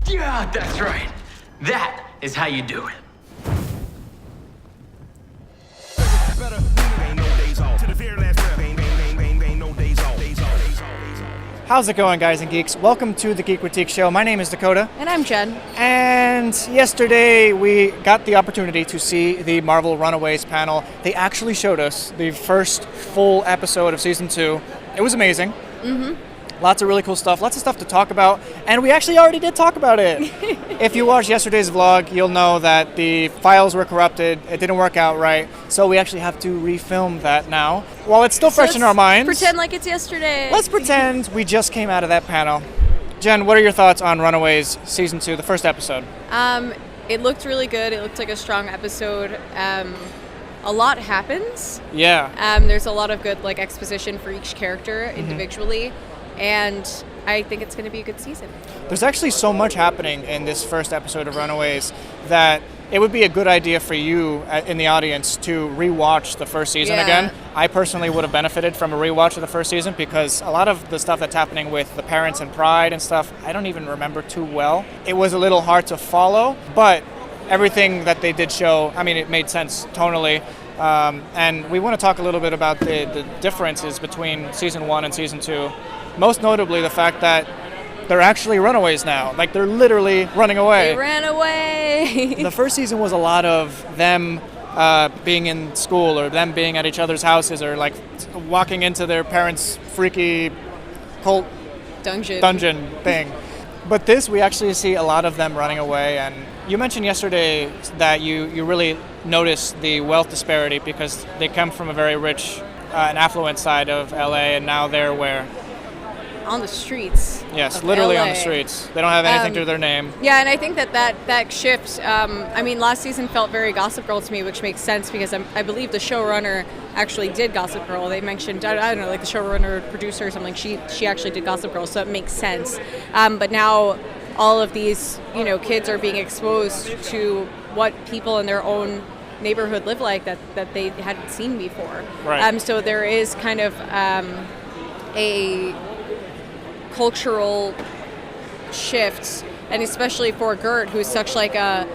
Yeah, that's right. That is how you do it. How's it going, guys and geeks? Welcome to the Geekritique show. My name is Dakota. And I'm Jenn. And yesterday we got the opportunity to see the Marvel Runaways panel. They actually showed us the first full episode of Season 2. It was amazing. Mm-hmm. Lots of really cool stuff. Lots of stuff to talk about. And we actually already did talk about it. If you watched yesterday's vlog, you'll know that the files were corrupted. It didn't work out right. So we actually have to refilm that now. While it's still fresh in our minds. Pretend like it's yesterday. Let's pretend we just came out of that panel. Jen, what are your thoughts on Runaways Season 2, the first episode? It looked really good. It looked like a strong episode. A lot happens. Yeah. There's a lot of good exposition for each character individually. And I think it's going to be a good season. There's actually so much happening in this first episode of Runaways that it would be a good idea for you in the audience to rewatch the first season again. I personally would have benefited from a rewatch of the first season because a lot of the stuff that's happening with the parents and Pride and stuff, I don't even remember too well. It was a little hard to follow, but everything that they did show, I mean, it made sense tonally. And we want to talk a little bit about the differences between Season 1 and Season 2. Most notably, the fact that they're actually runaways now. Like, they're literally running away. They ran away. The first season was a lot of them being in school or them being at each other's houses or, walking into their parents' freaky cult dungeon thing. But this, we actually see a lot of them running away. And you mentioned yesterday that you really noticed the wealth disparity because they come from a very rich and affluent side of LA, and now they're where? On the streets. Yes, literally LA. On the streets. They don't have anything to their name. Yeah, and I think that shift, last season felt very Gossip Girl to me, which makes sense because I believe the showrunner actually did Gossip Girl. They mentioned, I don't know, the showrunner, producer or something, she actually did Gossip Girl, so it makes sense. But now all of these, kids are being exposed to what people in their own neighborhood live like that they hadn't seen before. Right. So there is kind of a cultural shifts, and especially for Gert, who's such a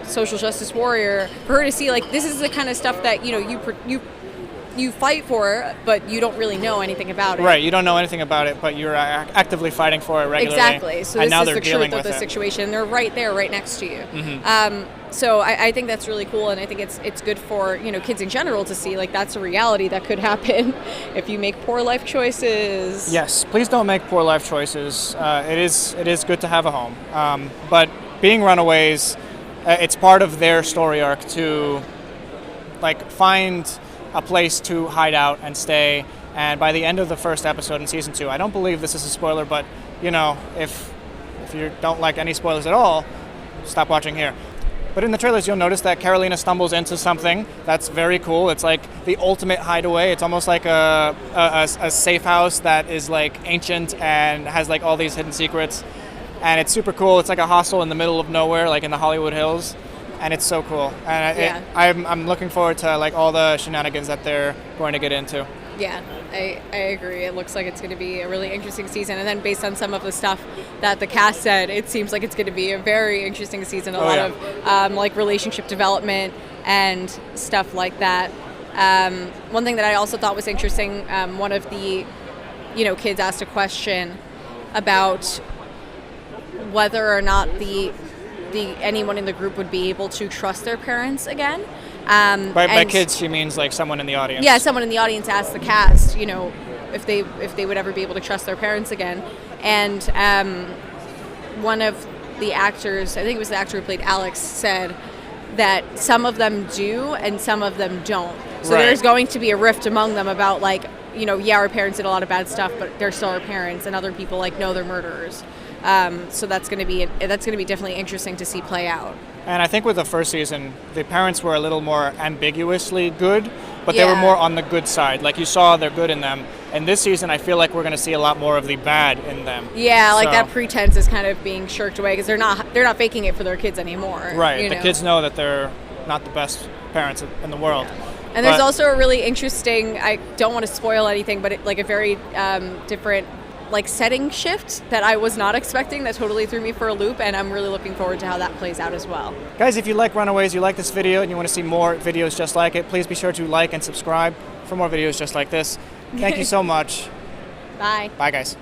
social justice warrior, for her to see this is the kind of stuff that you fight for, but you don't really know anything about it. Right, you don't know anything about it, but you're actively fighting for it regularly. Exactly. So and this now is they're the dealing truth of with the it. situation. They're right there, right next to you. Mm-hmm. So I think that's really cool, and I think it's good for kids in general to see that's a reality that could happen if you make poor life choices. Yes, please don't make poor life choices. It is good to have a home, but being runaways, it's part of their story arc to find a place to hide out and stay. And by the end of the first episode in Season 2, I don't believe this is a spoiler, but if you don't like any spoilers at all, stop watching here. But in the trailers, you'll notice that Carolina stumbles into something that's very cool. It's like the ultimate hideaway. It's almost like a safe house that is ancient and has all these hidden secrets. And it's super cool. It's like a hostel in the middle of nowhere, in the Hollywood Hills. And it's so cool. And I'm looking forward to all the shenanigans that they're going to get into. Yeah, I agree. It looks like it's going to be a really interesting season. And then based on some of the stuff that the cast said, it seems like it's going to be a very interesting season. A lot of relationship development and stuff like that. One thing that I also thought was interesting, one of the kids asked a question about whether or not anyone in the group would be able to trust their parents again. By kids, she means someone in the audience. Yeah, someone in the audience asked the cast, if they would ever be able to trust their parents again. And one of the actors, I think it was the actor who played Alex, said that some of them do and some of them don't. So there's going to be a rift among them about our parents did a lot of bad stuff, but they're still our parents, and other people no, they're murderers. So that's going to be definitely interesting to see play out. And I think with the first season, the parents were a little more ambiguously good, but they were more on the good side. You saw they're good in them. And this season, I feel like we're going to see a lot more of the bad in them. Yeah, that pretense is kind of being shirked away because they're not faking it for their kids anymore. Right. The kids know that they're not the best parents in the world. And there's also a really interesting, I don't want to spoil anything, but a very different like setting shift that I was not expecting, that totally threw me for a loop, and I'm really looking forward to how that plays out as well. Guys, if you like Runaways, you like this video, and you want to see more videos just like it, please be sure to like and subscribe for more videos just like this. Thank you so much. Bye. Bye, guys.